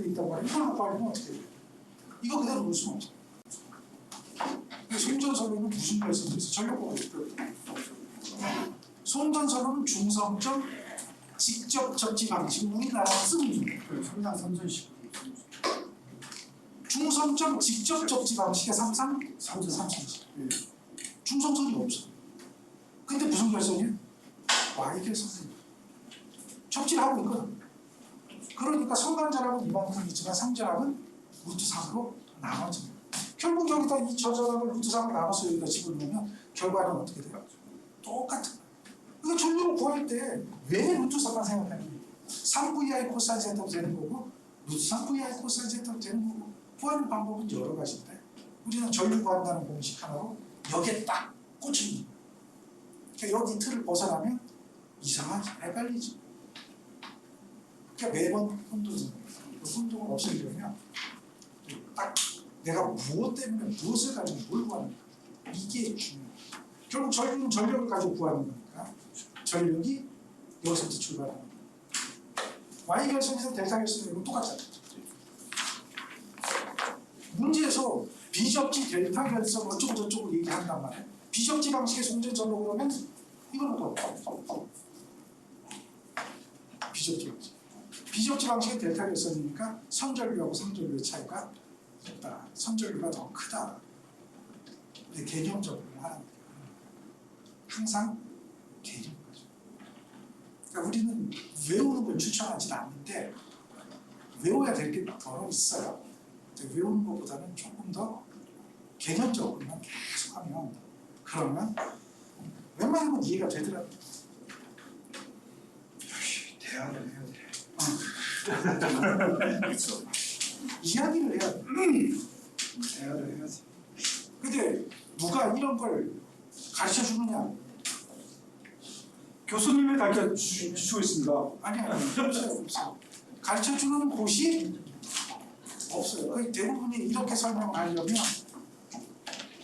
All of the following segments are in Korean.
있단 말이야. 이걸 못 발리면 어떻게 돼? 이거 그대로 놓을 수는 없어. 송전선로는 무슨 결성도 있어? 전력고가 있거든. 송전선로는 중성점 직접 접지 방식. 우리나라 쓰는 삼상 삼선식 중성점 직접 접지 방식의 삼선식. 중성선이 없어. 근데 무슨 결성이야? Y 결성이야. 접지를 하고 있거든. 그러니까 성간전압은 이만큼 있지만 상전압은 루트 3으로 나눠져. 결국 여기다 이 저전압을 루트 3으로 나눠서 여기다 집어넣으면 결과는 어떻게 돼요? 똑같은 거야. 그러니까 전류를 구할 때 왜 루트 3만 생각하는 거야? 3VI 코사인 세타도 되는 거고 루트 3VI 코사인 세타도 되는 거고 구하는 방법은 여러 가지인데 우리는 전류 구한다는 공식 하나로 여기에 딱 꽂힙니다. 그러니까 여기 틀을 벗어나면 이상하지, 헷갈리지. 그러니까 매번 혼동을 없애려면 딱 내가 무엇 때문에 무엇을 가지고 뭘 구하는가 이게 중요해요. 결국 전류는 전력을 가지고 구하는 거니까 전력이 여기서부터 출발하는 거예요. Y 결성에서 델타 결성이고 똑같잖아요. 문제에서 비접지 델타 결성 어쩌고 저쩌고 얘기한단 말이에요. 비접지 방식의 송전전로 그러면 이걸 못 봐요. 비접지 방식. 비접지 방식의 델타 결성이니까 선전류하고 상전류의 차이가 없다. 선전류가 더 크다. 근데 개념적으로 하는 거예요. 항상 개념 거죠. 그러니까 우리는 외우는 걸 추천하지는 않는데 외워야 될 게 더러 있어요. 근데 외우는 것보다는 조금 더 개념적으로만 계속하면 그러면 웬만하면 이해가 되더라고요. 대화를 해야 돼. 그렇죠. 이야기를 해야 돼. 대화를 해야지. 근데 누가 이런 걸 가르쳐 주느냐? 교수님이 가르쳐 주시고 있습니다. 아니요, 없어요. 가르쳐 주는 곳이 없어요. 거의 대부분이 이렇게 설명하려면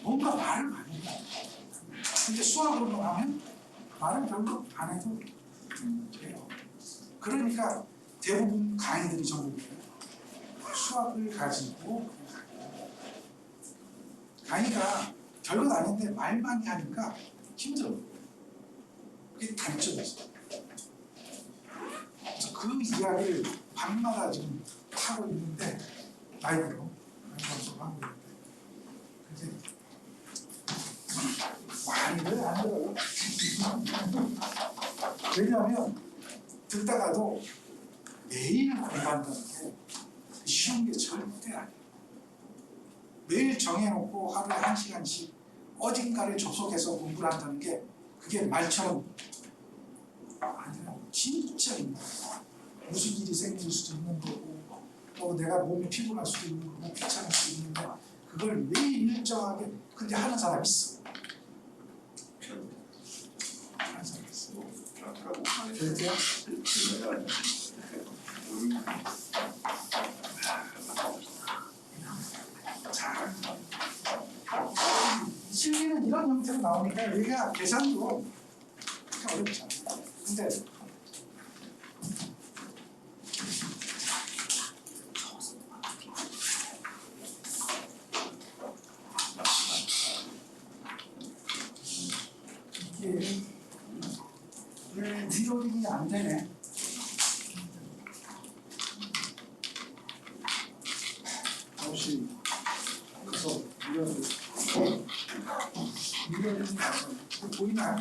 뭔가 말을 많이 해요. 근데 수학으로 하면 말을 별로 안 해도 돼요. 그러니까 대부분 강의들이 전부 수학을 가지고 강의가 별것 아닌데 말 많이 하니까 힘들어. 그게 단점이죠. 그래서 그 이야기를 밤마다 지금 하고 있는데 라이브로 방송하고 있는데 많이들 안 들어요. 왜냐하면 듣다가도 매일 공부한다는 게 쉬운 게 절대 아니에요. 매일 정해놓고 하루에 1시간씩 어딘가를 접속해서 공부를 한다는 게 그게 말처럼 아니라 진짜 힘들어요. 무슨 일이 생길 수도 있는 거고 또 내가 몸이 피곤할 수도 있는 거고 귀찮을 수도 있는데 그걸 매일 일정하게 근데 하는 사람이 있어. 하는 사람이 있어. 그래요? 자, 실기는 이런 형태로 나오니까 여기가 계산도 어렵지 않아요. 근데 이게 왜 리로딩이 안 되네. 혹시 그래서 리로딩이 보이나요?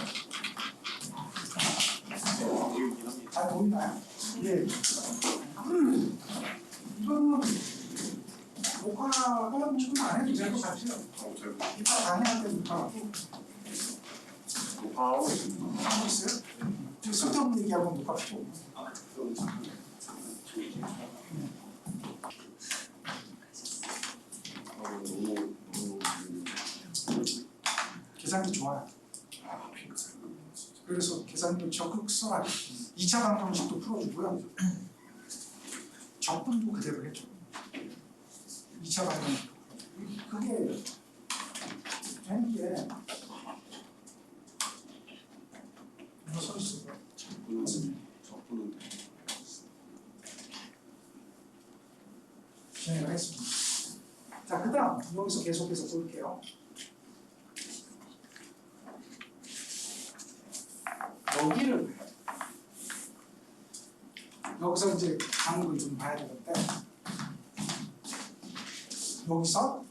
잘 보이나요? 예. 이거는 녹화가 지금 안 해도 될 것 같아요. 이따 강의할 때 녹화하고 녹화하고 있습니다. 하고 있어요? 저 쓸데없는 얘기하고 녹화 필요 없고. 계산기 좋아요. 그래서 계산기 적극 써라. 2차 방정식도 풀어주고요. 적분도 그대로 해줘. 2차 방정식. 그게 되는 게 이거 써 있어요. 적분은 진행을 했습니다. 자, 그 다음 여기서 계속해서 볼게요. 여기를 여기서 이제 강을 좀 봐야 되는데 여기서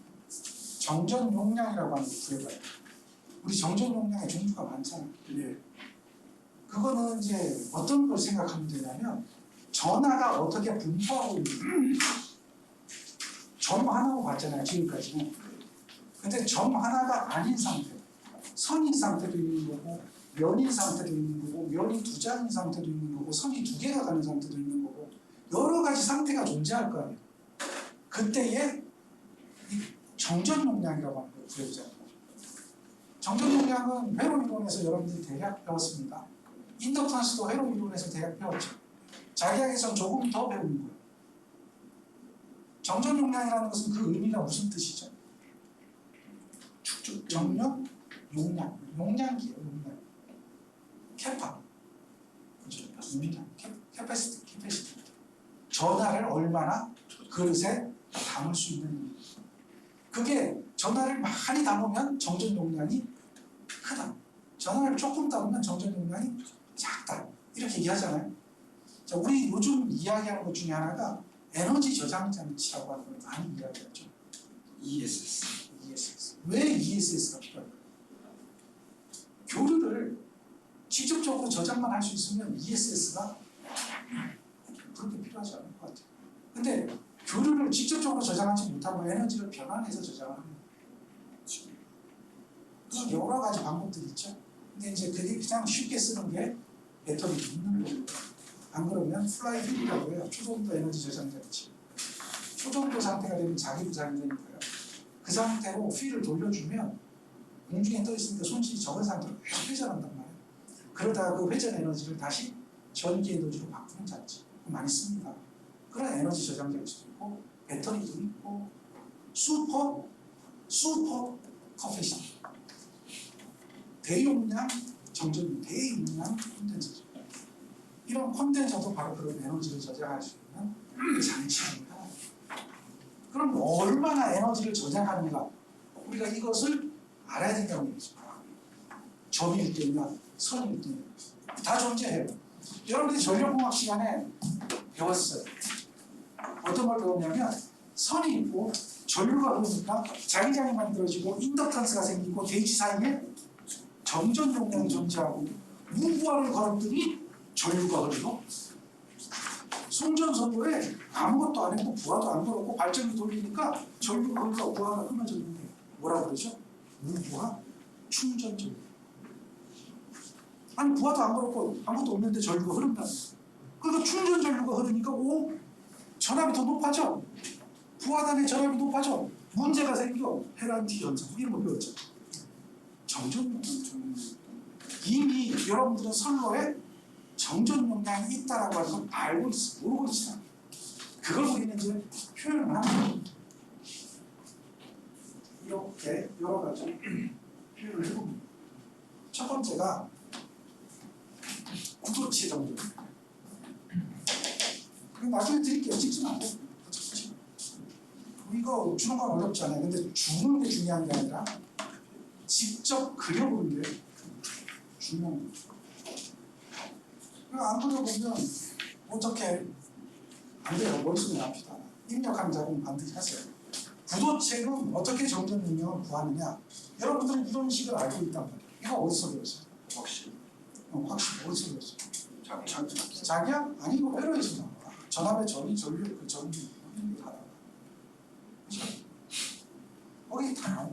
정전 용량이라고 하는 게 구해봐요. 우리 정전 용량의 종류가 많잖아요. 예. 그거는 이제 어떤 걸 생각하면 되냐면 전하가 어떻게 분포하고 있는지 점 하나로 봤잖아요. 지금까지는. 근데 점 하나가 아닌 상태, 선인 상태도 있는 거고 면인 상태도 있는 거고 면이 두 장인 상태도 있는 거고 선이 두 개가 가는 상태도 있는 거고 여러 가지 상태가 존재할 거 아니에요. 그때에 이 정전 용량이라고 하는 걸 구해보자는 거죠. 정전 용량은 회로 이론에서 여러분들이 대략 배웠습니다. 인덕턴스도 회로 이론에서 대략 배웠죠. 자기학에서는 조금 더 배우는 거예요. 정전 용량이라는 것은 그 의미가 무슨 뜻이죠? 축적, 정력, 용량, 용량기예요. 용량. 캐파, 그죠? 용량, 캐패시티. 전하를 얼마나 그릇에 담을 수 있는. 그게 전하를 많이 담으면 정전 용량이 크다. 전하를 조금 담으면 정전 용량이 작다. 이렇게 얘기하잖아요. 자, 우리 요즘 이야기하는 것 중에 하나가 에너지 저장 장치라고 하는 걸 많이 이야기하죠. ESS. 왜 ESS가 필요할까요? 교류를 직접적으로 저장만 할 수 있으면 ESS가 그렇게 필요하지 않을 것 같아요. 근데 교류를 직접적으로 저장하지 못하고 에너지를 변환해서 저장하는 그 여러 가지 방법들이 있죠. 근데 이제 그게 그냥 쉽게 쓰는 게 배터리 있는 거예요. 안 그러면 플라이휠이라고 해요. 초전도 에너지 저장 장치. 초전도 상태가 되면 자기 부상이 되니까요. 그 상태로 휠을 돌려주면 공중에 떠 있으니까 손실이 적은 상태로 계속 회전한단 말이에요. 그러다가 그 회전 에너지를 다시 전기 에너지로 바꾸는 장치 많이 씁니다. 그런 에너지 저장 장치도 있고 배터리도 있고 슈퍼 커패시티 대용량 정전 대용량 콘덴서죠. 이런 콘덴서도 바로 그런 에너지를 저장할 수 있는 장치입니다. 그럼 얼마나 에너지를 저장하는가 우리가 이것을 알아야 된다는 얘기죠. 점일 때냐 선일 때냐 다 존재해요. 여러분들이 전력공학 시간에 배웠어요. 어떤 걸 배웠냐면 선이 있고 전류가 흐르니까 자기장이 만들어지고 인덕턴스가 생기고 대지 사이에 정전 용량이 존재하고 무부하를 걸었더니 전류가 흐르고 송전선로에 아무것도 안 했고 부하도 안 걸었고 발전기 돌리니까 전류가 흐르고 부하가 끊어졌는데 뭐라 그러죠? 무부하 충전 전류. 아니 부하도 안 걸었고 아무것도 없는데 전류가 흐른다. 그러니까 충전 전류가 흐르니까 전압이 더 높아져. 부하단의 전압이 높아져. 문제가 생겨. 헤란티 현상 이런 거 배웠죠. 정전 용량. 이미 여러분들은 선로에 정전 용량이 있다라고 하는 걸 알고 있어. 모르고 있어. 그걸 우리는 이제 표현을 하는 거예요. 이렇게 여러 가지 표현을 해봅니다. 첫 번째가 구도체 정전. 나중에 드릴게요. 찍지 말고. 이거 주는 건 어렵지 않아요. 근데 주는 게 중요한 게 아니라 직접 그려보는 게 중요한 거예요. 안 그려보면 어떻게 안 돼요. 머릿속에 남지도 않아요. 입력하는 작업은 반드시 하세요. 구도체는 어떻게 정전 능력을 구하느냐. 여러분들은 이런 식을 알고 있단 말이에요. 이거 어디서 배웠어요? 확실. 확실히 어디서 배웠어요? 자기야? 아니 이거 회로에서 나와. 전압의 전이 전류 그 전기 다 나와. 거기 다 나와.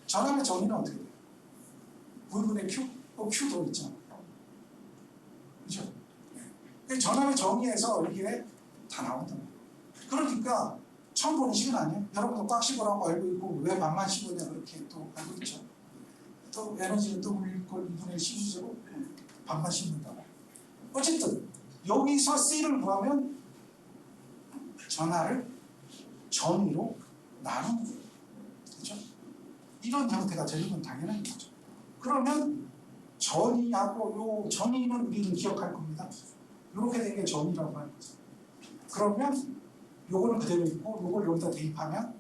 전압의 전위는 어떻게 돼요? V분의 Q? Q도 있잖아. 그렇죠? 전압의 정의에서 이게 다 나온단 말이에요. 그러니까 처음 보는 식은 아니에요. 여러분도 꽉 씹으라고 알고 있고 왜 반만 씹으냐 그렇게 또 알고 있죠. 또 에너지는 또 물릴 걸 2분의 12제곱 반만 씹는다고. 어쨌든 여기서 C를 구하면 전하를 전위로 나누는 거예요. 그렇죠? 이런 형태가 되는 건 당연한 거죠. 그러면 전위하고 요 전위는 우리는 기억할 겁니다. 이렇게 된 게 전위라고 하는 거죠. 그러면 요거는 그대로 있고 요걸 여기다 대입하면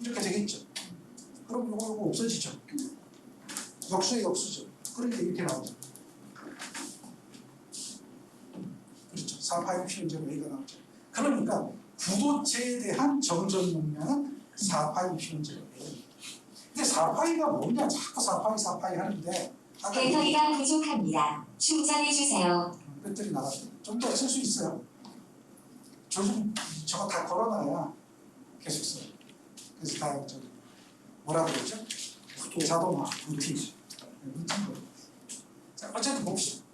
이렇게 되겠죠. 그럼 요거 없어지죠. 역수의 역수죠. 그러니까 이렇게 나오죠. 그렇죠. 4파이 피온제로 A가 나오죠. 그러니까 구도체에 대한 정전 용량은 4파이 피온제로 A. 근데 4파이가 뭐냐? 자꾸 4파이 하는데 아까 배터리가 부족합니다. 충전해 주세요. 배터리 나갔죠. 좀 더 쓸 수 있어요. 저거 다 걸어놔야 계속 써요. 그래서 다 저기 뭐라 그러죠? 자동화, 루틴. 루틴 거. 자, 어쨌든 봅시다.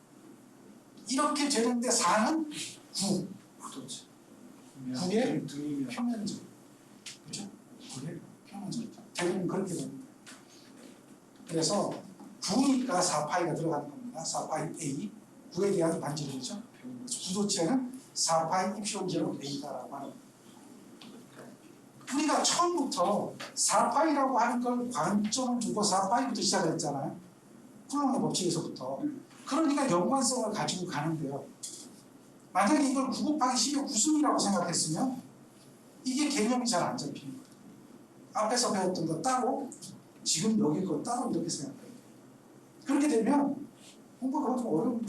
이렇게 되는데 4는 9. 구도체. 9의 등이면 평면적. 그렇죠? 9의 평면적. 대부분 그렇게 됩니다. 그래서 9니까 4파이가 들어가는 겁니다. 4파이 A. 9에 대한 반지름이죠. 구도체는 4파이 입시온제로 A다라고 하는 겁니다. 우리가 처음부터 4파이라고 하는 걸 관점을 두고 4파이부터 시작을 했잖아요. 쿨롱의 법칙에서부터. 그러니까 연관성을 가지고 가는데요. 만약에 이걸 9 곱하기 10의 구승이라고 생각했으면 이게 개념이 잘 안 잡히는 거예요. 앞에서 배웠던 거 따로 지금 여기 거 따로 이렇게 생각해요. 그렇게 되면 공부가 그렇게 어려운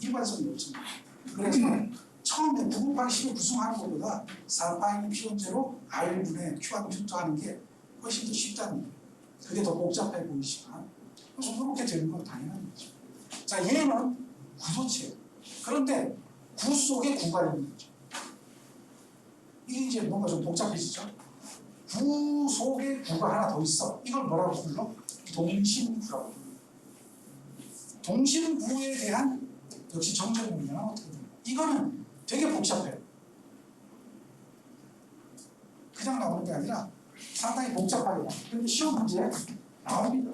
일관성이 없습니다. 그래서 처음에 9 곱하기 10을 구성하는 것보다 4파이 피온제로 R분의 Q하고 출토하는 게 훨씬 더 쉽다는 거예요. 그게 더 복잡해 보이지만 그래서 그렇게 되는 건 당연한 거죠. 자, 얘는 구도체예요. 그런데 구 속에 구가 있는 거죠. 이게 이제 뭔가 좀 복잡해지죠. 구 속에 구가 하나 더 있어. 이걸 뭐라고 불러? 동심구라고 불러. 동심구에 대한 역시 정적 용량은 어떻게 됩니까? 이거는 되게 복잡해요. 그냥 나오는 게 아니라 상당히 복잡하게 나와요. 그런데 시험 문제에 나옵니다.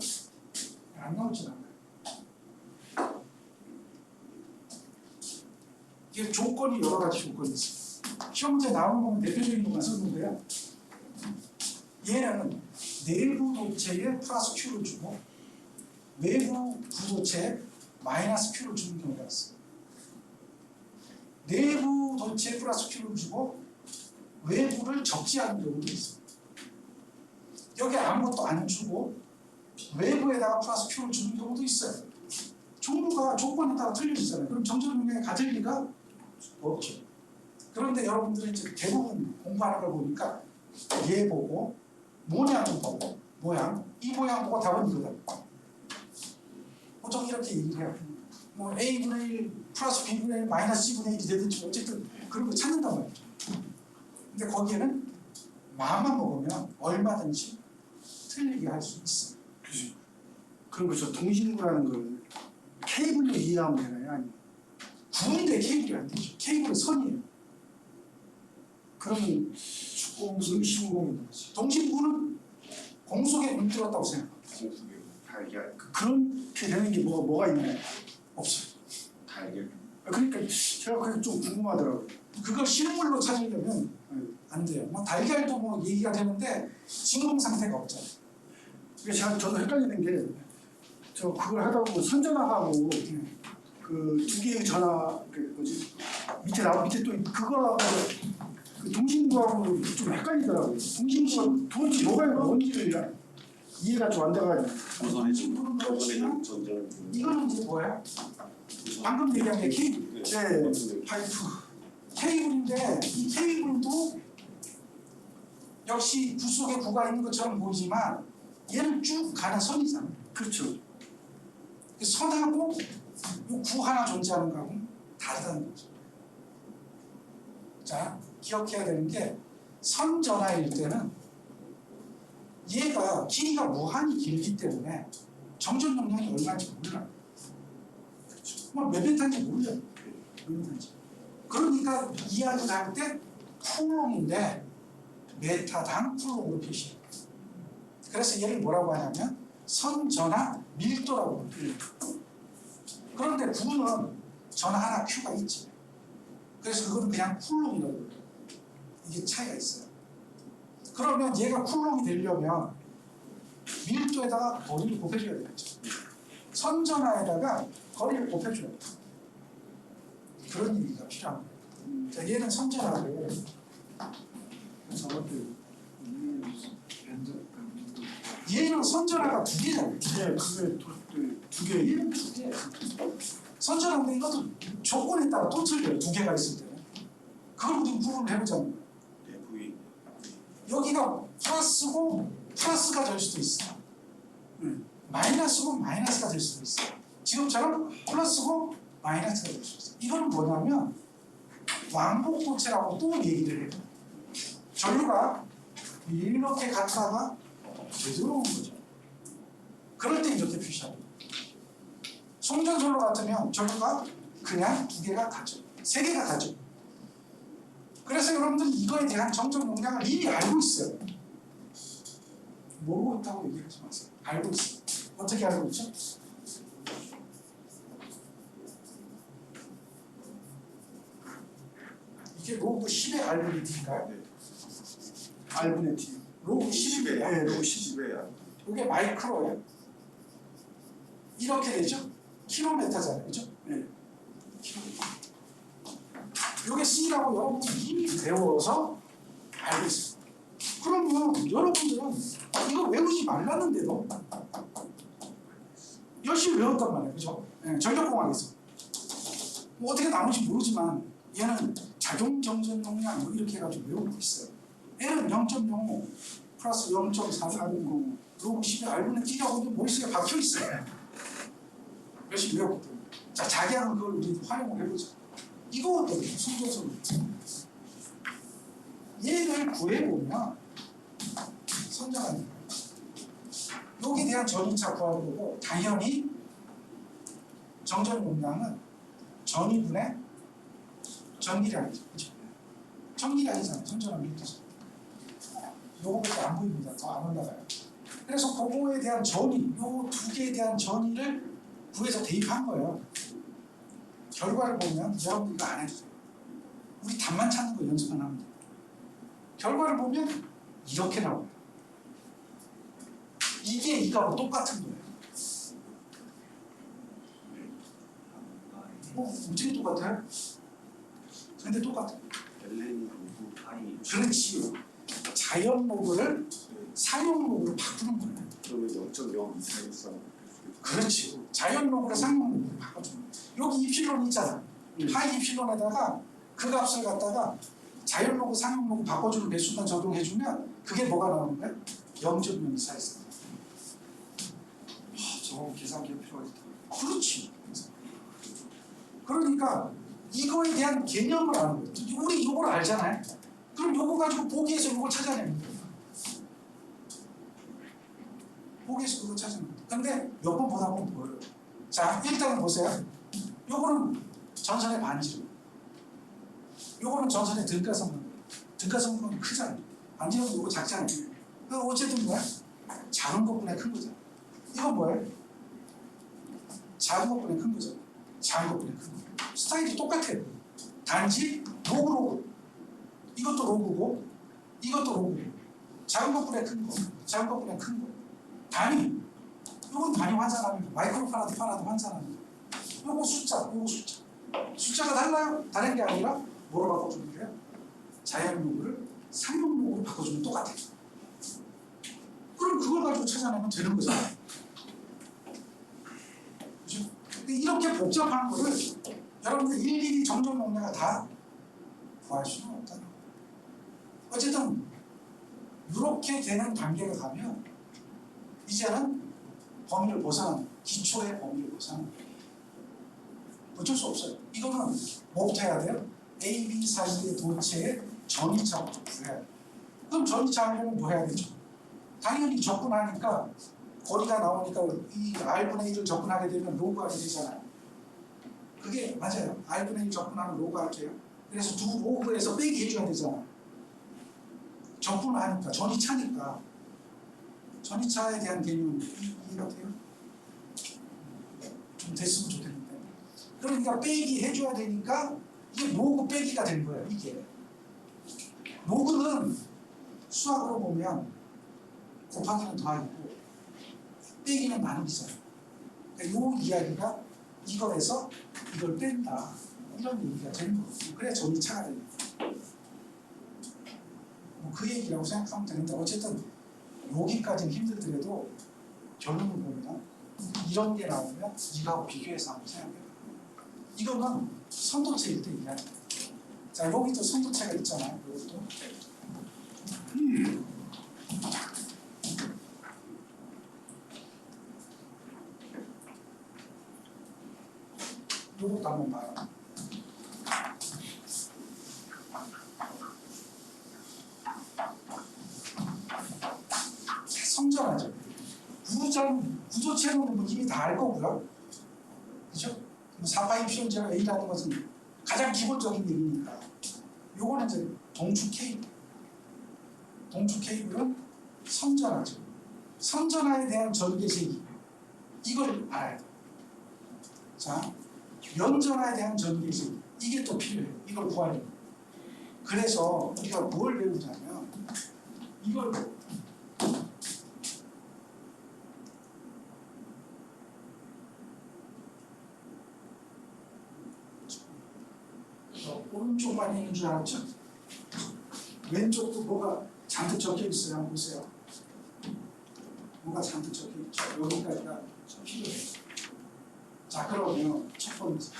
안 나오진 않아요. 이게 조건이 여러 가지 조건이 있어요. 시험 문제 나오는 거면 대표적인 것만 썼는데요. 얘는 내부 도체에 플러스 Q를 주고 외부 구도체에 마이너스 Q를 주는 경우가 있어요. 내부 도체에 플러스 Q를 주고 외부를 적지하는 경우도 있어요. 여기 아무것도 안 주고 외부에다가 플러스 Q를 주는 경우도 있어요. 종류가 조건에 따라 틀려지잖아요. 그럼 정적 용량이 같을 리가 없죠. 그런데 여러분들이 이제 대부분 공부하는 걸 보니까 얘 보고 모양을 보고 모양, 이 모양 보고 답은 이거다. 보통 이렇게 얘기를 해요. 뭐 A분의 1 플러스 B분의 1 마이너스 C분의 1이 되든지 어쨌든 그런 거 찾는단 말이죠. 근데 거기에는 마음만 먹으면 얼마든지 틀리게 할 수 있어요. 그죠. 그럼 그저 동심구라는 걸 케이블로 이해하면 되나요? 아니면 구인데 케이블이 안 되죠. 케이블은 선이에요. 그러면 공심공인 거지. 동심구는 공속에 물들었다고 생각합니다. 달걀. 그렇게 되는 게 뭐가 있나요? 없어요. 달걀. 그러니까 제가 그게 좀 궁금하더라고요. 그걸 실물로 찾으려면 안 돼요. 뭐 달걀도 뭐 얘기가 되는데 진공 상태가 없잖아요. 그러니까 저도 헷갈리는 게 저 그걸 하다 보면 선전화하고 그 두 개의 전화 그 뭐지 밑에 또 그거하고 그 동심구하고 좀 헷갈리더라고요. 동심구가 도대체 뭐가 뭔지를 이해가 좀 안 돼가지고. 동심구는 그렇지만 이거는 이제 뭐야? 방금 얘기한 게 케이블. 네. 파이프. 케이블인데 이 케이블도 역시 구 속에 구가 있는 것처럼 보이지만 얘는 쭉 가는 선이잖아요. 그렇죠. 그 선하고 이 구 하나 존재하는 거하고는 다르다는 거죠. 자, 기억해야 되는 게 선전화일 때는 얘가 길이가 무한히 길기 때문에 정전 용량이 얼마인지 몰라요. 그렇죠. 몇 메타인지 몰라요. 몇 메타인지. 그러니까 이야기를 할 때 쿨롱인데 메타당 쿨롱으로 표시해요. 그래서 얘를 뭐라고 하냐면 선전화 밀도라고 합니다. 그런데 구는 전화 하나 Q가 있지. 그래서 그거는 그냥 쿨롱이라고 해요. 이게 차이가 있어요. 그러면 얘가 쿨롱이 되려면 밀도에다가 거리를 곱해줘야 되겠죠. 선전화에다가 거리를 곱해줘야 돼요. 그런 얘기가 필요한 거예요. 자, 얘는 선전화고 같아요. 얘는 선전화가 두 개잖아요. 예, 그게 두 개. 얘는 두 개. 선전화인데 이것도 조건에 따라 또 틀려요. 두 개가 있을 때는. 그걸 우리 구분을 해보자면 내부인 여기가 플러스고 플러스가 될 수도 있어. 마이너스고 마이너스가 될 수도 있어. 지금처럼 플러스고 마이너스가 될 수 있어. 이건 뭐냐면 왕복고체라고 또 얘기를 해요. 전류가 이렇게 갔다가 되돌아오는 거죠. 그럴 때 이렇게 표시합니다. 송전솔로 같으면 전류가 그냥 두 개가 가죠. 세 개가 가죠. 그래서 여러분들 이거에 대한 정적 용량을 이미 알고 있어요. 모르고 있다고 얘기하지 마세요. 알고 있어요. 어떻게 알고 있죠? 이게 로그 10의 R분의 D인가요? R분의 D. 로그 10의 예, 로그 10. 10회야. 이게 마이크로예요. 이렇게 되죠? 킬로미터잖아요. 그죠? 예. 이게 C라고 여러분들이 이미 배워서 알고 있어요. 그러면 여러분들은 이거 외우지 말랐는데도 열심히 외웠단 말이에요. 그죠? 예, 전력공학에서. 뭐 어떻게 나오는지 모르지만 얘는 작용 정전 용량 뭐 이렇게 해가지고 외우고 있어요. L은 0.05 플러스 0.440 로그 10의 R분의 D라고 하는데 머릿속에 박혀 있어요. 열심히 외웠기 때문에. 자, 자기하는 그걸 우리 활용을 해보자. 이거 어때요? 순서적으로. 얘를 구해보면 선정합니다. 여기에 대한 전이차 구하는 거고 당연히 정전 용량은 전이분의 전기량이죠. 그렇죠? 전기량이잖아요. 선전하는 뜻은. 요거밖에 안 보입니다. 더 안 올라가요. 그래서 그거에 대한 전이, 요 두 개에 대한 전이를 구해서 대입한 거예요. 결과를 보면 여러분 이거 안 해도 돼요. 우리 답만 찾는 거 연습만 하면 돼요. 결과를 보면 이렇게 나와요. 이게 이거하고 똑같은 거예요. 어떻게 똑같아요? 근데 똑같아요. LN 로그 파이. 그렇지요. 자연 로그를 상용 로그로 바꾸는 거예요. 그러면 0.0 이상에서 그렇지. 자연 로그를 상용 로그로 바꿔주는 거예요. 여기 이필론 있잖아. 하이 이필론에다가 그 값을 갖다가 자연 로그 상용 로그 바꿔주는 배수만 적용해주면 그게 뭐가 나오는 거야? 0.0 이사에서. 저 계산기가 필요하겠다. 그렇지. 그러니까 이거에 대한 개념을 아는 거예요. 우리 이걸 알잖아요. 그럼 이거 가지고 보기에서 이걸 찾아내는 거예요. 보기에서 그거 찾아내는 거예요. 근데 몇 번 보다 보면 보여요. 자, 일단 보세요. 요거는 전선의 반지름. 요거는 전선의 등가성분. 등가성분은 크잖아요. 반지름은 요거 작잖아요. 그러니까 어쨌든 뭐야? 작은 것보다 큰 거잖아. 이건 뭐예요? 작은 것보다 큰 거죠. 작은 것보다 큰 거. 스타일이 똑같아요. 단지 로그. 이것도 로그고, 이것도 로그고. 작은 것보다 큰 거, 작은 것보다 큰 거. 단위. 이건 단위 환산합니다. 마이크로 파라드 환산합니다. 요거 숫자, 요거 숫자. 숫자가 달라요? 다른 게 아니라 뭐로 바꿔주는 거예요? 자연 로그를 상용 로그로 바꿔주면 똑같아요. 그럼 그걸 가지고 찾아내면 되는 거잖아요. 그죠? 근데 이렇게 복잡한 거를 여러분들 일일이 정전 용량을 다 구할 수는 없다는 거예요. 어쨌든 이렇게 되는 단계가 가면 이제는 범위를 벗어나는 기초의 범위를 벗어나는 거예요. 어쩔 수 없어요. 이거는 뭐부터 해야 돼요? A, B 사이의 도체의 전이차부터 구해야 돼요. 그럼 전이차 하려면 뭐 해야 되죠? 당연히 접근하니까 거리가 나오니까 이 R분의 1을 접근하게 되면 로그 하게 되잖아요. 그게 맞아요. R분의 1 접근하면 로그 할게요. 그래서 두 로그에서 빼기 해줘야 되잖아요. 접근하니까, 전이차니까. 전이차에 대한 개념이 이해가 돼요? 좀 됐으면 좋겠는데. 그러니까 빼기 해줘야 되니까 이게 로그 빼기가 된 거예요. 이게. 로그는 수학으로 보면 곱하기는 더하기고 빼기는 나누기잖아요. 그러니까 요 이야기가 이거에서 이걸 뺀다. 이런 얘기가 되는 거예요. 그래야 전이차가 됩니다. 뭐그 얘기라고 생각하면 되는데 어쨌든 여기까지는 힘들더라도 결론을 보면 이런 게 나오면 이거하고 비교해서 한번 생각해요. 이거는 선도체일 때 이해하는 거예요. 자, 여기도 선도체가 있잖아요. 이것도. 요것도 한번 봐요. 성전하죠. 구조체는 뭐 이미 다 알 거고요. 그죠? 4파이 피온제가 A라는 것은 가장 기본적인 얘기니까. 요거는 이제 동축 케이블. 동축 케이블은 선전하죠. 선전하에 대한 전개세기. 이걸 알아야 돼요. 자, 연전하에 대한 전개세기. 이게 또 필요해요. 이걸 구하려면. 그래서 우리가 뭘 배우냐면 이걸 오른쪽만 있는 줄 알았죠? 왼쪽도 뭐가 잔뜩 적혀 있어요. 한번 보세요. 뭐가 잔뜩 적혀 있죠? 여기까지가 필요해요. 자, 그러면 첫 번째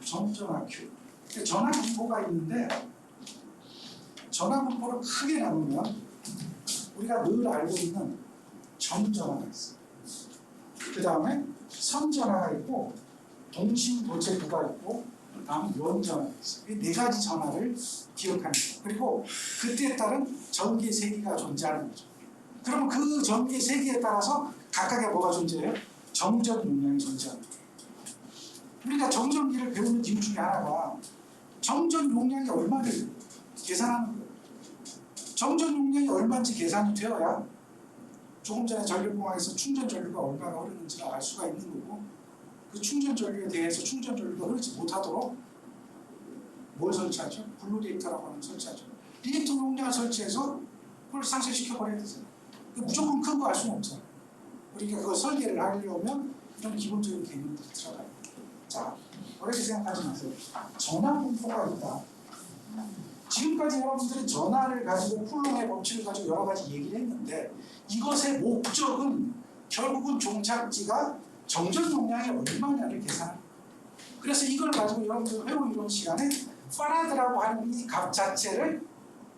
점전화 Q. 전화 분포가 있는데 전화 분포를 크게 나누면 우리가 늘 알고 있는 점전화가 있어요. 그 다음에 선전화가 있고 동심도체부가 있고 다음 연전화가 있어요. 이 네 가지 전화를 기억하는 거예요. 그리고 그때에 따른 전기 세기가 존재하는 거죠. 그럼 그 전기 세기에 따라서 각각의 뭐가 존재해요? 정전 용량이 존재합니다. 우리가 정전기를 배우는 이유 중에 하나가 정전 용량이 얼마를 계산하는 거예요. 정전 용량이 얼마인지 계산이 되어야 조금 전에 전력공학에서 충전 전류가 얼마나 흐르는지를 알 수가 있는 거고 그 충전 전류에 대해서 충전 전류가 흐르지 못하도록 뭘 설치하죠? 블루 데이터라고 하는 걸 설치하죠. 리액터 용량을 설치해서 그걸 상쇄시켜버려야 되잖아요. 무조건 큰 거 알 수는 없잖아요. 그러니까 그걸 설계를 하려면 이런 기본적인 개념들이 들어가요. 자, 어렵게 생각하지 마세요. 전화 분포가 있다. 지금까지 여러분들은 전화를 가지고 쿨롱의 법칙을 가지고 여러 가지 얘기를 했는데 이것의 목적은 결국은 종착지가 정전 용량이 얼마냐를 계산합니다. 그래서 이걸 가지고 여러분들 회로 이론 시간에 파라드라고 하는 이 값 자체를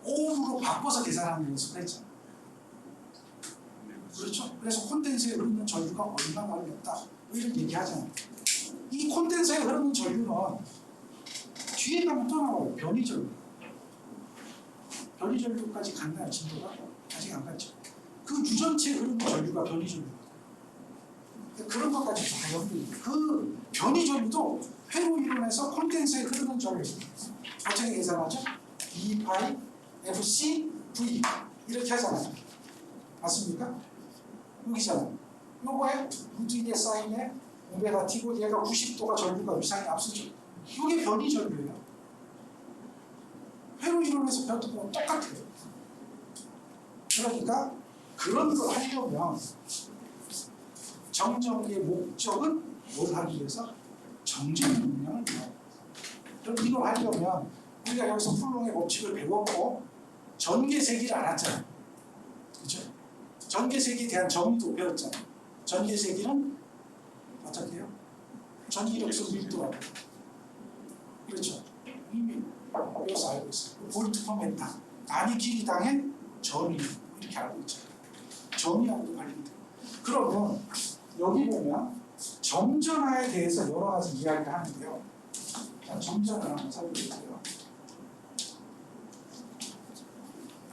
옴으로 바꿔서 계산하는 연습을 했죠. 그렇죠? 그래서 콘덴서에 흐르는 전류가 얼마나 흘렀다 이런 얘기하잖아요. 이 콘덴서에 흐르는 전류는 뒤에 가면 또 나와요. 변이 전류. 변이 전류까지 갔나요? 진도가? 아직 안 갔죠. 그 유전체에 흐르는 전류가 변이 전류거든요. 그런 것까지 다 연결돼요. 그 변이 전류도 회로 이론에서 콘덴서에 흐르는 전류 어떻게 계산하죠? 2파이 FC V 이렇게 하잖아요. 맞습니까? 여기잖아요. 요거에 루트 2의 사인에 오메가 T고 얘가 90도가 전류가 위상이 앞서죠. 이게 변이 전류예요. 회로 이론에서 배웠던 거랑 똑같아요. 그러니까 그런 걸 하려면 정전기의 목적은 뭘 하기 위해서? 정전 용량을 배워요. 그럼 이걸 하려면 우리가 여기서 쿨롱의 법칙을 배웠고 전개세기를 알았잖아요. 그렇죠? 전개세기에 대한 정의도 배웠잖아요. 전개세기는 어떻게 해요? 전기력소 밀도라고. 그렇죠? 이미 배워서 알고 있어요. 볼트 퍼 메타. 단위 길이당의 전위 이렇게 알고 있잖아요. 전위하고도 관련돼요. 그러면 여기 보면 점전화에 대해서 여러 가지 이야기를 하는데요. 자, 점전화 한번 살펴볼게요.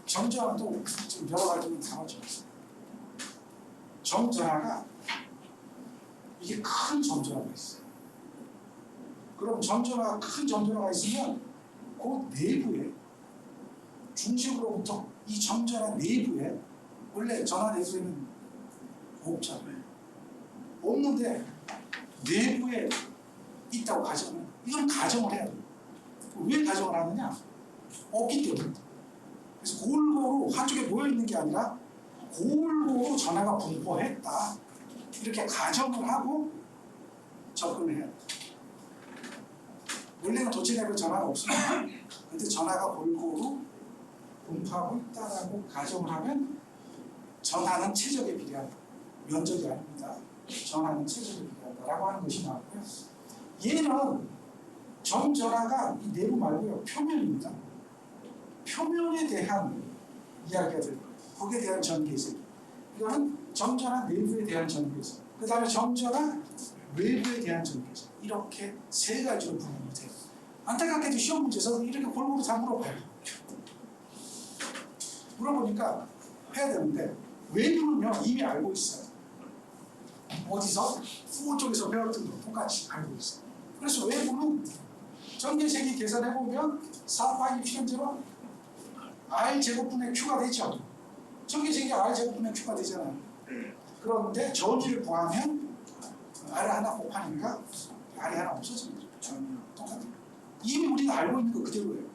점전화도 지금 여러 가지를 나오죠. 점전화가 이게 큰 점전화가 있어요. 그럼 점전화가 큰 점전화가 있으면 그 내부에 중심으로부터 이 점전화 내부에 원래 전화 내부에는 없잖아요. 없는데 내부에 있다고 가정을 이건 가정을 해야 돼요. 왜 가정을 하느냐? 없기 때문에. 그래서 골고루 한쪽에 모여있는 게 아니라 골고루 전화가 분포했다. 이렇게 가정을 하고 접근을 해야 돼요. 원래는 도체 내부에 전하가 없습니다. 근데 전하가 골고루 분포하고 있다라고 가정을 하면 전하는 최적에 비례한다. 면적이 아닙니다. 전하는 최적에 비례한다라고 하는 것이 나왔고요. 얘는 점전하가 이 내부 말고요. 표면입니다. 표면에 대한 이야기가 될 거예요. 거기에 대한 전개세. 이거는 점전하 내부에 대한 전개세. 그 다음에 점전하 외부에 대한 전개세. 이렇게 세 가지로 분류이 돼요. 안타깝게도 시험 문제에서 이렇게 골고루 다 물어봐요. 물어보니까 해야 되는데 외부는요 이미 알고 있어요. 어디서? 수호 쪽에서 배웠던 거 똑같이 알고 있어요. 그래서 외부는 전개세기 계산해보면 4파이 필연제로 R 제곱분의 Q가 되죠. 전개세기 R 제곱분의 Q가 되잖아요. 그런데 전위를 구하면 R 하나 곱하니까 R이 하나 없어집니다. 전위 똑같아요. 이미 우리가 알고 있는 거 그대로예요.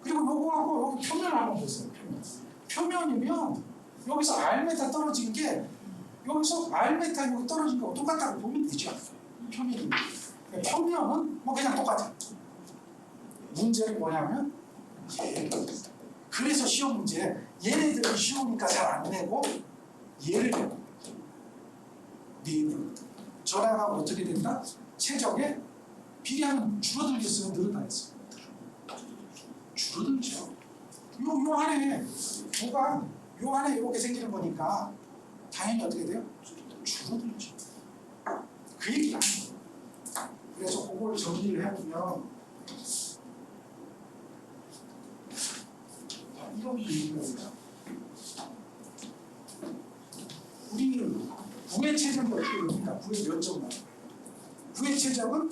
그리고 요거하고 여기 표면을 한번 보세요. 표면이면 여기서 R메타 떨어진 게 여기서 R메타 여기 떨어진 거 똑같다고 보면 되죠. 표면이. 표면은 뭐 그냥 똑같아요. 문제는 뭐냐면 그래서 시험 문제 얘네들은 쉬우니까 잘 안 내고 얘를 내고 내부 전화가 어떻게 된다? 최적의 비례하면 줄어들겠어요? 늘어나 있어요? 줄어들죠. 요 안에 뭐가 요 안에 이렇게 생기는 거니까 당연히 어떻게 돼요? 줄어들죠. 그 얘기를 하는 거예요. 그래서 그걸 정리를 해보면 이런 얘기가 있어요. 우리 부의 최적이 어떻게 됩니까? 부의 몇 점 나와요? 부의 최적은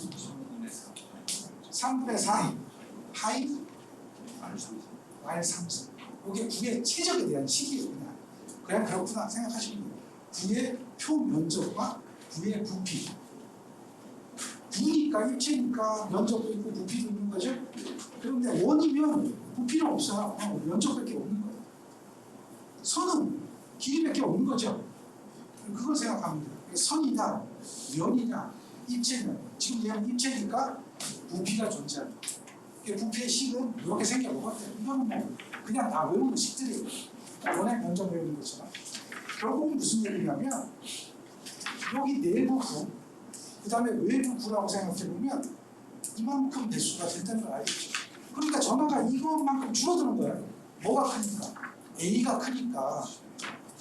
3분의 4 하이 R3. 이게 부의 최적에 대한 식이에요. 그냥 그렇구나 생각하시면 돼요. 부의 표면적과 부의 부피. 부니까 입체니까 면적도 있고 부피도 있는 거죠. 그런데 원이면 부피는 없어요. 면적밖에 없는 거예요. 선은 길이밖에 없는 거죠. 그걸 생각하면 돼요. 선이냐, 면이냐, 입체냐. 지금 얘는 입체니까 부피가 존재합니다. 부피의 식은 이렇게 생겨먹었대요. 이거는 뭐 그냥 다 외우는 식들이에요. 원의 면적 외우는 것처럼. 결국은 무슨 얘기냐면 여기 내부 구, 그 다음에 외부 구라고 생각해보면 이만큼 배수가 된다는 걸 알겠죠. 그러니까 전화가 이것만큼 줄어드는 거예요. 뭐가 크니까? A가 크니까.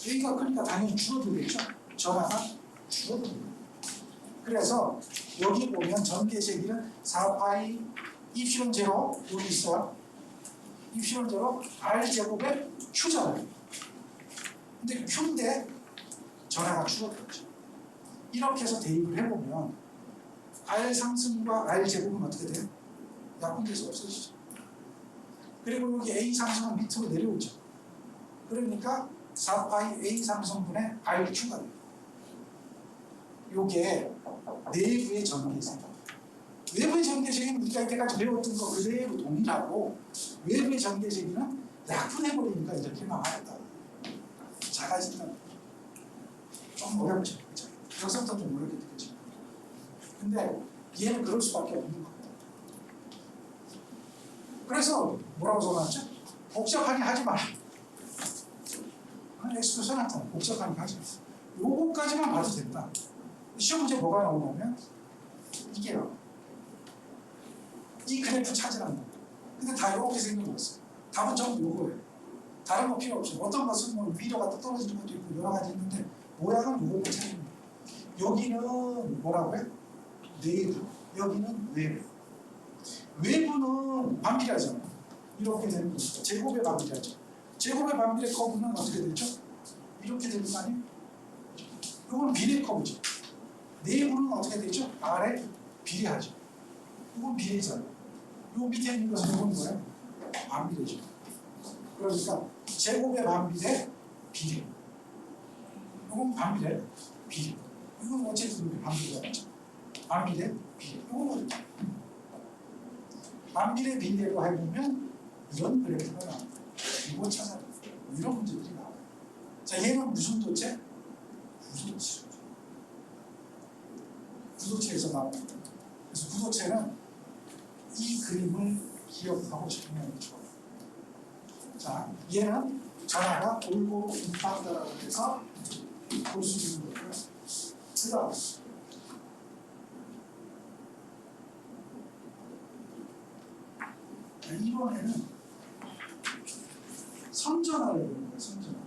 A가 크니까 당연히 줄어들겠죠. 전화가 줄어드는 거예요. 그래서 여기 보면 전개세기는 4파이 입실은 제로 여기 있어요. 입실은 제로 R제곱에 Q잖아요. 근데 Q인데 전화가 줄어들었죠. 이렇게 해서 대입을 해보면 R 상승과 R 제곱은 어떻게 돼요? 약분돼서 없어지죠. 그리고 여기 A 상승은 밑으로 내려오죠. 그러니까 4파이 A 상승분의 RQ가 돼요. 요게 내부의 전개세. 외부의 전개세기는 우리가 이때까지 배웠던 거 그대로 동일하고 외부의 전개세기는 약분해버리니까 이렇게 나왔다. 작아지면 좀 어렵죠. 그렇죠? 여기서부터 좀 어렵게 느껴지죠. 근데 얘는 그럴 수밖에 없는 겁니다. 그래서 뭐라고 써놨죠? 복잡하게 하지 마라. 엑스프레션 나타나. 복잡하게 하지 마라. 요거까지만 봐도 된다. 시험 문제 뭐가 나오냐면 이게요. 이 그래프 찾으라는 겁니다. 근데 다 이렇게 생긴 거였어요. 답은 전부 요거예요. 다른 거 필요 없어요. 어떤 것은 뭐 위로 갔다 떨어지는 것도 있고 여러 가지 있는데 모양은 요거만 찾는 거예요. 여기는 뭐라고요? 내부. 여기는 외부. 외부는 반비례하잖아요. 이렇게 되는 거죠. 제곱의 반비례하죠. 제곱의 반비례 커브는 어떻게 되죠? 이렇게 되는 거 아니에요? 이건 비례 커브죠. 내부는 어떻게 되죠? R에 비례하죠. 이건 비례잖아요. 요 밑에 있는 것은 이건 뭐예요? 반비례죠. 그러니까 제곱의 반비례, 비례. 이건 반비례, 비례. 이건 어쨌든 이렇게 반비례하죠. 반비례, 비례. 이건 뭐죠? 반비례, 비례로 해보면 이런 그래프가 나옵니다. 이거 찾아야 돼요. 이런 문제들이 나와요. 자, 얘는 무슨 도체? 구도체. 구도체에서 나옵니다. 그래서 구도체는 이 그림을 기억하고 싶으면 좋아요. 자, 얘는 전화가 돌고 임파운드라고 해서 볼 수 있는 거고요. 그다음 이번에는 선전화를 보는 거예요. 선전화.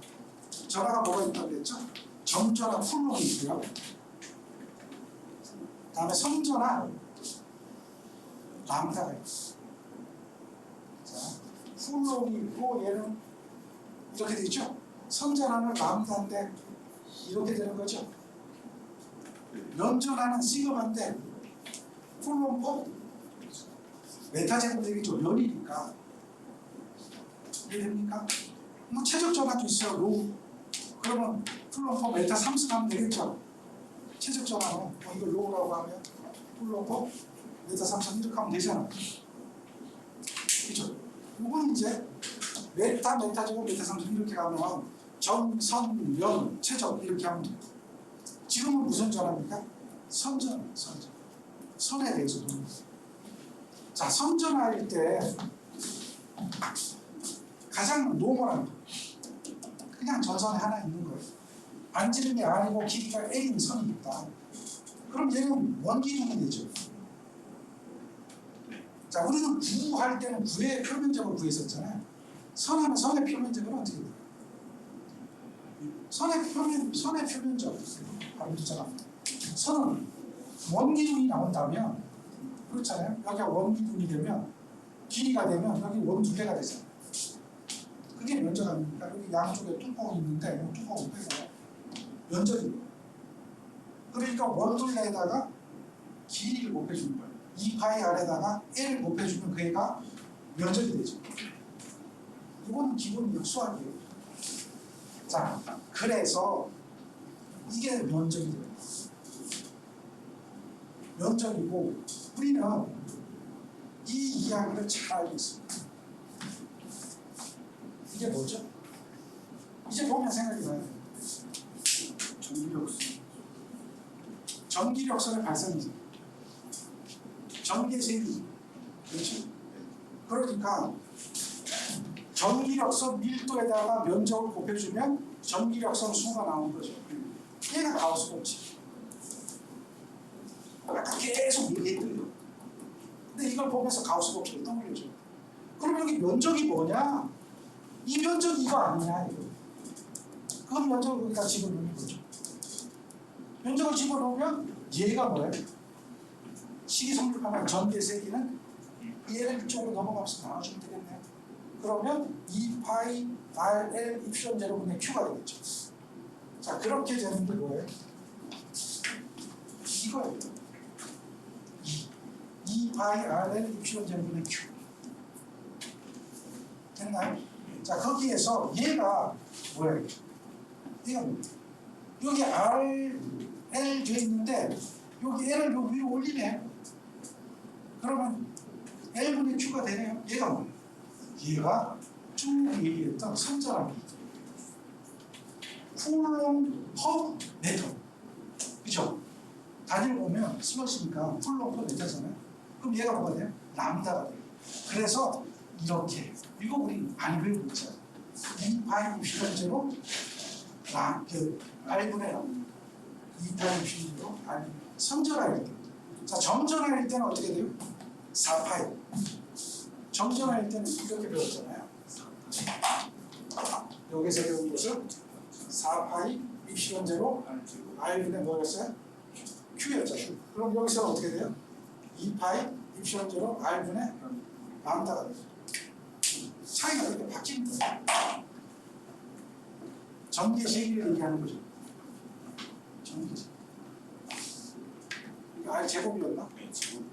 전화가 뭐가 있다고 그랬죠? 점전화 풀롱이 있고요. 다음에 선전화 람다가 있어요. 자, 풀롱이 있고 얘는 이렇게 되죠. 선전화는 람다인데 이렇게 되는 거죠. 연전화는 시그마인데 풀롱은 메타 제곱되겠죠. 연이니까. 이해됩니까? 뭐 최적 전화도 있어요. 로. 그러면 풀롱포 메타 3승 하면 되겠죠. 최적 전화는 뭐 이걸 로우라고 하면 풀롱포 메타 3승 이렇게 하면 되잖아. 그죠? 이건 이제 메타 제곱 메타 3승 이렇게 가면 점, 선, 연, 최적 이렇게 하면 돼요. 지금은 무슨 전화입니까? 선전. 선에 대해서 보는 거예요. 자, 선전할 때 가장 노멀한 거. 그냥 전선에 하나 있는 거예요. 반지름이 아니고 길이가 L인 선이 있다. 그럼 얘는 원기둥이 되죠. 자, 우리는 구할 때는 구의 표면적을 구했었잖아요. 선하면 선의 표면적은 어떻게 돼요? 선의 표면적. 바로 있잖아. 선은 원기둥이 나온다면 그렇잖아요. 여기가 원기둥이 되면 길이가 되면 여기 원 두 개가 되잖아요. 그게 면적 아닙니까? 여기 양쪽에 뚜껑이 있는데 이 뚜껑을 빼고 면적이 그러니까 원둘레에다가 길이를 곱해주는 거예요. 2파이 아래다가 L을 곱해주면 그 애가 면적이 되죠. 이거는 기본 수학이에요. 자, 그래서 이게 면적이 돼요. 면적이고 우리는 이 이야기를 잘 알고 있습니다. 이게 뭐죠? 이제 보면 생각이 나요. 전기력선의 발생이죠. 전기의 세기. 그렇죠? 그러니까 전기력선 밀도에다가 면적을 곱해주면 전기력선 수가 나오는 거죠. 얘가 나올 수가 없지. 아까 계속 얘기했더니 근데 이걸 보면서 가우스가 없이 떠올려줘. 그럼 여기 면적이 뭐냐? 이 면적이 이거 아니냐 이거. 그 면적을 여기다 집어넣는 거죠. 면적을 집어넣으면 얘가 뭐예요? 식이성립하면 전기의 세기는 얘를 이쪽으로 넘어가면서 나눠주면 되겠네요. 그러면 2파이 RL 입시온 제로분의 Q가 되겠죠. 자, 그렇게 되는 게 뭐예요? 이거예요. 2파이 RL 입시온 제로분의 Q. 됐나요? 자, 거기에서 얘가 뭐예요? 얘가 뭐예요? 여기 R, L 돼 있는데 여기 L을 요 위로 올리네. 그러면 L분의 Q가 되네요. 얘가 뭐예요? 얘가 쭉 얘기했던 선전압이 쿨롱 퍼 메터. 그죠? 단위를 보면 슬러시니까 쿨롱 퍼 메터잖아요. 그럼 얘가 뭐가 돼요? 람다가 돼요. 그래서 이렇게 이거 우리 많이 배우고 있잖아요. 2파이 입시전제로 R분의 2파이 입시전제로 선전할 때. 자, 점전할 때는 어떻게 돼요? 4파이. 점전할 때는 이렇게 배웠잖아요. 여기서 배운 것을 4파이 입시전제로 R분의 뭐였어요? Q였죠. 그럼 여기서 어떻게 돼요? 2파이 입시전제로 R분의 람다가 돼요. 차이가 이렇게 바뀌는 거예요. 전기의 세기를 얘기하는 거죠. 전기의 세기. 이게 R 제곱이었나? 네, 지금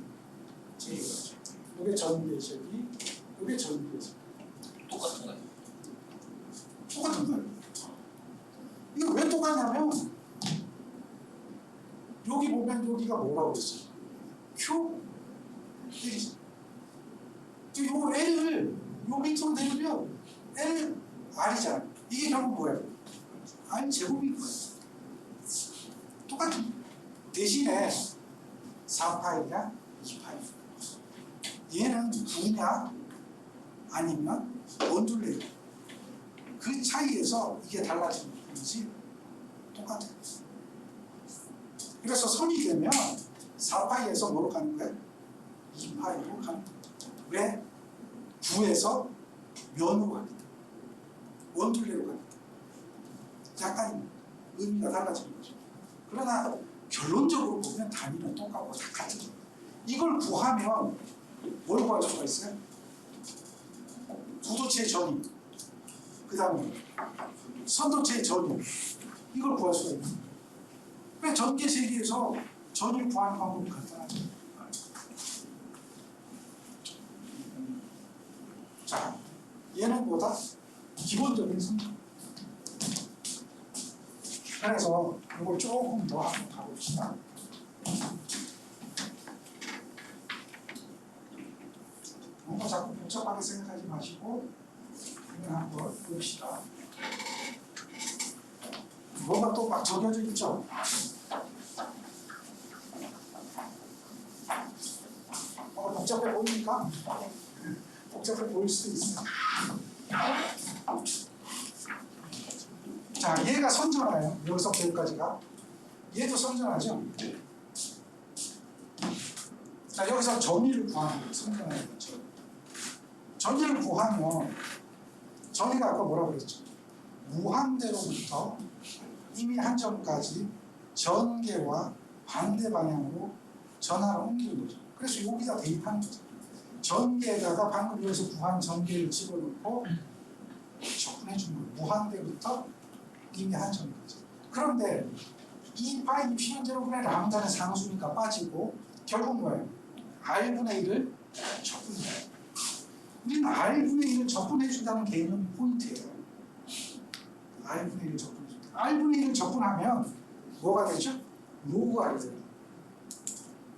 제곱이었죠. 이게 전기의 세기, 이게 전기의 세기. 똑같은 거예요. 똑같은 거예요. 이게 왜 똑같냐면 여기 보면 여기가 뭐라고 했어요? Q, L이죠. 지금 요거 L을 요 밑으로 내리면 L, R이잖아. 이게 결국 뭐예요? R 제곱인 거예요. 똑같은 대신에 4파이냐 2파이 얘는 부냐 아니면 원둘레 그 차이에서 이게 달라지는 거지 똑같아. 그래서 선이 되면 4파이에서 뭐로 가는 거야? 2파이로 가는 거야. 왜? 9에서 면으로 가니까 원둘레로 가니까 약간 의미가 달라지는 거죠. 그러나 결론적으로 보면 단위는 똑같고 다 같은 거예요. 이걸 구하면 뭘 구할 수가 있어요? 구도체의 전위, 그 다음에 선도체의 전위, 이걸 구할 수가 있는 거예요. 왜 전개 세계에서 전위를 구하는 방법이 간단하죠. 자, 얘는 뭐다? 기본적인 성질. 그래서 이걸 조금 더 한번 가봅시다. 뭔가 자꾸 복잡하게 생각하지 마시고 그냥 한번 봅시다. 뭐가 또 막 적혀져 있죠? 복잡해 보입니까? 복잡해 보일 수도 있어요. 자, 얘가 선전화예요. 여기서부터 여기까지가. 얘도 선전화죠. 자, 여기서 전위를 구하는 거예요. 선전화예요. 전위를 구하면 전위가 아까 뭐라고 그랬죠? 무한대로부터 이미 한 점까지 전개와 반대 방향으로 전화를 옮기는 거죠. 그래서 여기다 대입하는 거죠. 전개에다가 방금 여기서 구한 전개를 집어넣고 접근해 주는 거예요. 무한대부터 이미 한 점까지. 그런데 이 파이 P분의 람다는 상수니까 빠지고 결국 뭐예요? R분의 1을 적분해요. 우리는 R분의 1을 적분해 준다는 개념이 포인트예요. R분의 1을 적분해 준다. R분의 1을 적분하면 뭐가 되죠? 로그 R이 돼요.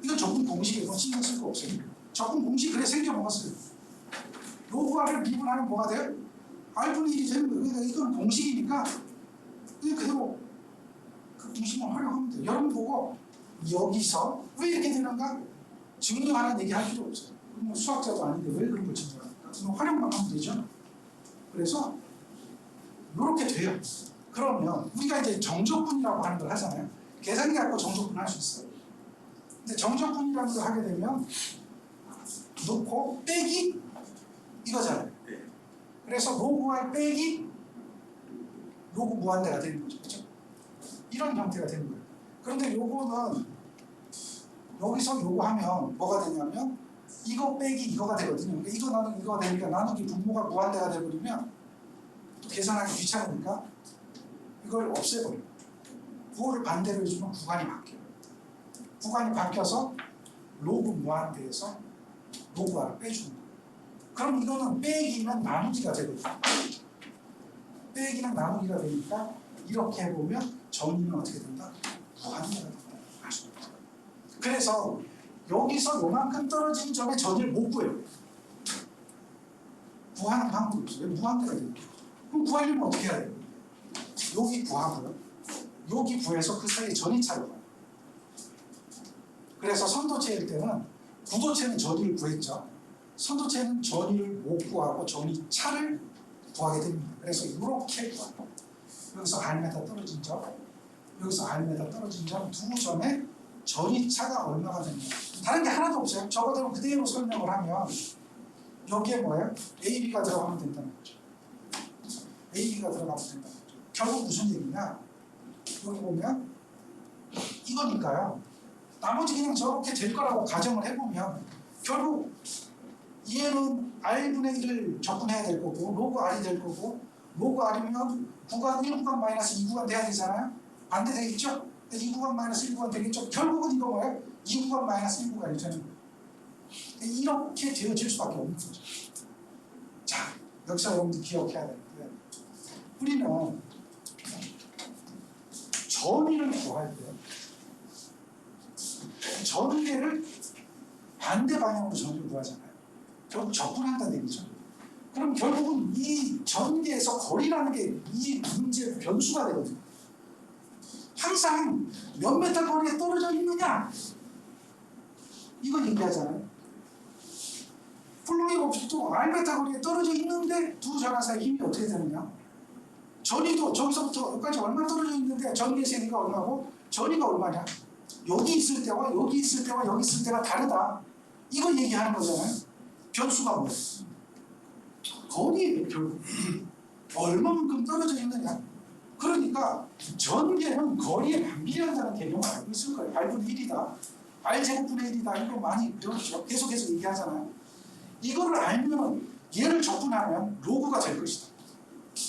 이건 적분 공식이고 신경 쓸 거 없어요. 적분 공식 그래 생겨먹었어요. 로그 R을 미분하면 뭐가 돼요? R분의 1이 되는 거예요. 그러니까 이건 공식이니까 이게 그대로 그 공식만 활용하면 돼요. 여러분 보고 여기서 왜 이렇게 되는가? 증명하는 얘기 할 필요 없어요. 뭐 수학자도 아닌데 왜 그런 걸 증명합니까? 그냥 활용만 하면 되죠. 그래서 이렇게 돼요. 그러면 우리가 이제 정적분이라고 하는 걸 하잖아요. 계산기 갖고 정적분 할 수 있어요. 근데 정적분이라는 걸 하게 되면 넣고 빼기 이거잖아요. 그래서 로그 R 빼기 로그 무한대가 되는 거죠. 그렇죠? 이런 형태가 되는 거예요. 그런데 요거는 여기서 요거 하면 뭐가 되냐면 이거 빼기 이거가 되거든요. 그러니까 이거 나누기 이거가 되니까 나누기 분모가 무한대가 되버리면 또 계산하기 귀찮으니까 이걸 없애버려요. 부호를 반대로 해주면 구간이 바뀌어요. 구간이 바뀌어서 로그 무한대에서 로그 R을 빼주는 거예요. 그럼 이거는 빼기는 나누기가 되거든요. 빼기는 나누기가 되니까 이렇게 해보면 전위는 어떻게 된다? 무한대가 된다. 알 수 있죠. 그래서 여기서 요만큼 떨어진 점에 전위를 못 구해요. 구하는 방법이 없어요. 무한대가 됩니다. 그럼 구하려면 어떻게 해야 돼요? 여기 구하고요. 여기 구해서 그 사이에 전위차를 봐요. 그래서 선도체일 때는 구도체는 전위를 구했죠. 선도체는 전위를 못 구하고 전위차를 구하게 됩니다. 그래서 이렇게 구하고 여기서 R메타 떨어진 점, 여기서 R메타 떨어진 점 두 점에 전위차가 얼마가 됩니까? 다른 게 하나도 없어요. 저거대로 그대로 설명을 하면 여기에 뭐예요? AB가 들어가면 된다는 거죠. AB가 들어가면 된다는 거죠. 결국 무슨 얘기냐? 여기 보면 이거니까요. 나머지 그냥 저렇게 될 거라고 가정을 해보면 결국 얘는 R분의 1을 적분해야 될 거고 로그 R이 될 거고 로그 R이면 구간 1구간 마이너스 2구간 돼야 되잖아요. 반대 되겠죠? 2구간 마이너스 1구간 되겠죠? 결국은 이거 뭐예요? 2구간 마이너스 1구간이 되는 거예요. 이렇게 되어질 수밖에 없는 거죠. 자, 여기서 여러분들 기억해야 되는데 우리는 전위를 구할 때 전개를 반대 방향으로 전위를 구하잖아요. 결국 적분한다는 얘기죠. 그럼 결국은 이 전개에서 거리라는 게 이 문제의 변수가 되거든요. 항상 몇 메타 거리에 떨어져 있느냐 이거 얘기하잖아요. 여기 없이 또 알베타 거리에 떨어져 있는데 두 전하 사이 힘이 어떻게 되느냐? 전위도 저기서부터 여기까지 얼마 떨어져 있는데 전기의 세기가 얼마고 전위가 얼마냐? 여기 있을 때와 여기 있을 때와 여기 있을 때가 다르다. 이거 얘기하는 거잖아요. 변수가 뭐예요? 거리예요, 결국. 얼마만큼 떨어져 있느냐? 그러니까 전개는 거리에 반비례한다는 개념을 알고 있을 거예요. R분의 1이다. R제곱분의 1이다. 이거 많이 배웠죠. 계속해서 얘기하잖아요. 이거를 알면 얘를 적분하면 로그가 될 것이다.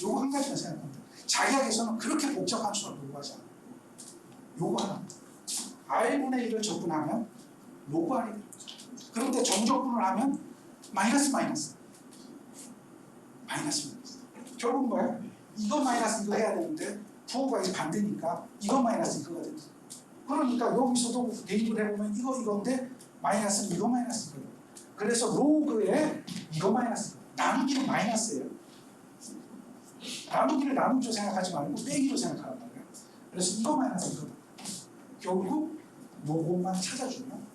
요거 한 가지만 생각합니다. 자기학에서는 그렇게 복잡한 수를 요구하지 않아요. 요거 하나. R분의 1을 적분하면 로그 R이 되는 거죠. 그런데 정적분을 하면 마이너스. 결국은 뭐예요? 이거 마이너스 이거 해야 되는데 부호가 이제 반대니까 이거 마이너스 이거가 됩니다. 그러니까 여기서도 대입을 해보면 이건데 마이너스는 이거 마이너스 이거예요. 그래서 로그에 이거 마이너스 나누기는 마이너스예요. 나누기를 나누죠 생각하지 말고 빼기로 생각하란 말이에요. 그래서 이거 마이너스 이거다. 결국 요것만 찾아주면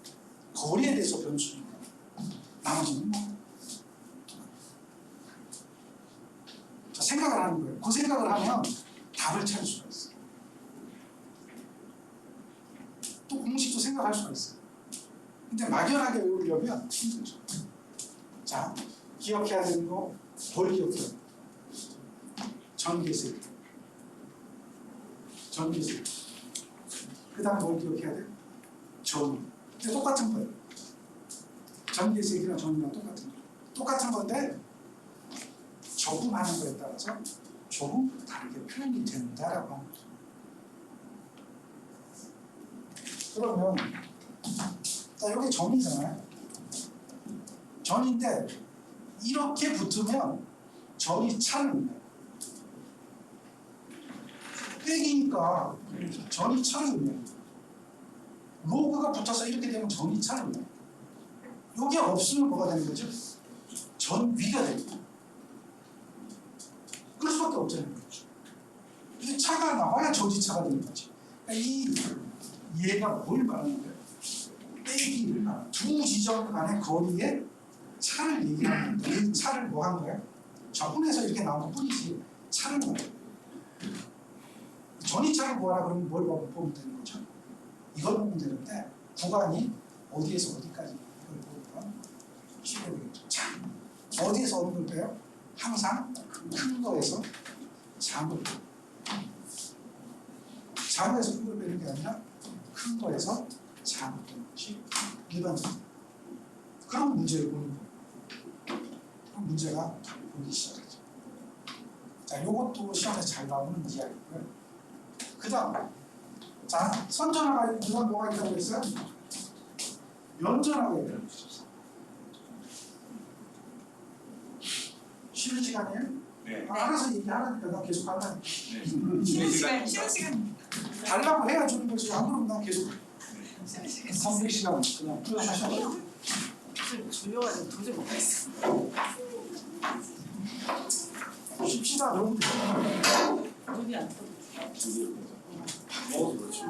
거리에 대해서 변수니까 나머지는 뭐 생각을 하는 거예요. 그 생각을 하면 답을 찾을 수가 있어요. 또 공식도 생각할 수가 있어요. 근데 막연하게 외우려면 힘들죠. 자, 기억해야 되는 거 뭘 기억해야 돼요? 전기세기. 그 다음 뭘 기억해야 돼요? 전위. 근데 똑같은 거예요. 전기세기랑 전위랑 똑같은 건데 적응하는 거에 따라서 조금 다르게 표현이 된다라고 합니다. 그러면 여기 전이잖아요. 전인데 이렇게 붙으면 전이 차를 넣어요. 빼기니까 전이 차를 넣어요. 로그가 붙어서 이렇게 되면 전이 차를 넣어요. 여기 없으면 뭐가 되는 거죠? 전위가 됩니다. 그럴 수밖에 없잖아요. 이게 차가 나와야 전지차가 되는 거지. 그러니까 얘가 뭘 말하는 거예요? 빼기를 두 지점 간의 거리에 차를 얘기하는데 이 차를 뭐 한 거예요? 적분해서 이렇게 나오는 뿐이지 차를 뭐예요? 전이차를 뭐라 그러면 뭘 보면 되는 거죠? 이걸 보면 되는데 구간이 어디에서 어디까지 이걸 보면 쉽게 되겠죠. 자, 어디에서 어느 걸 빼요? 항상 큰 거에서 작은 거. 작은 거에서 큰 걸 빼는 게 아니라 큰 거에서 작은 거 빼는 것이 일반적입니다. 그런 문제를 보는 거예요. 그럼 문제가 보기 시작하죠. 자, 요것도 시험에 잘 나오는 이야기고요. 그 다음, 자, 선전화가 있고 뭐가 있다고 했어요? 연전화가 있다고 했어요. 쉬는 시간이에요? 네. 알아서 얘기하라니까 나 계속 하라니까. 쉬는 시간. 달라고 해야 주는 거지. 안 그러면 난 계속 쉬는 시간. 300시간 그냥 풀어가셔. 졸려가지고 도저히 못하겠어. 쉽시다 여러분들. 눈이 안 떠. 그렇지.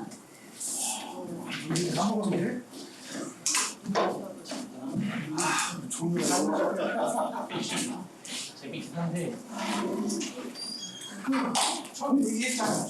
우리 다 먹었는데? 좋은 거 다 먹었어. 재밌긴 한데 처음에 얘기했잖아요.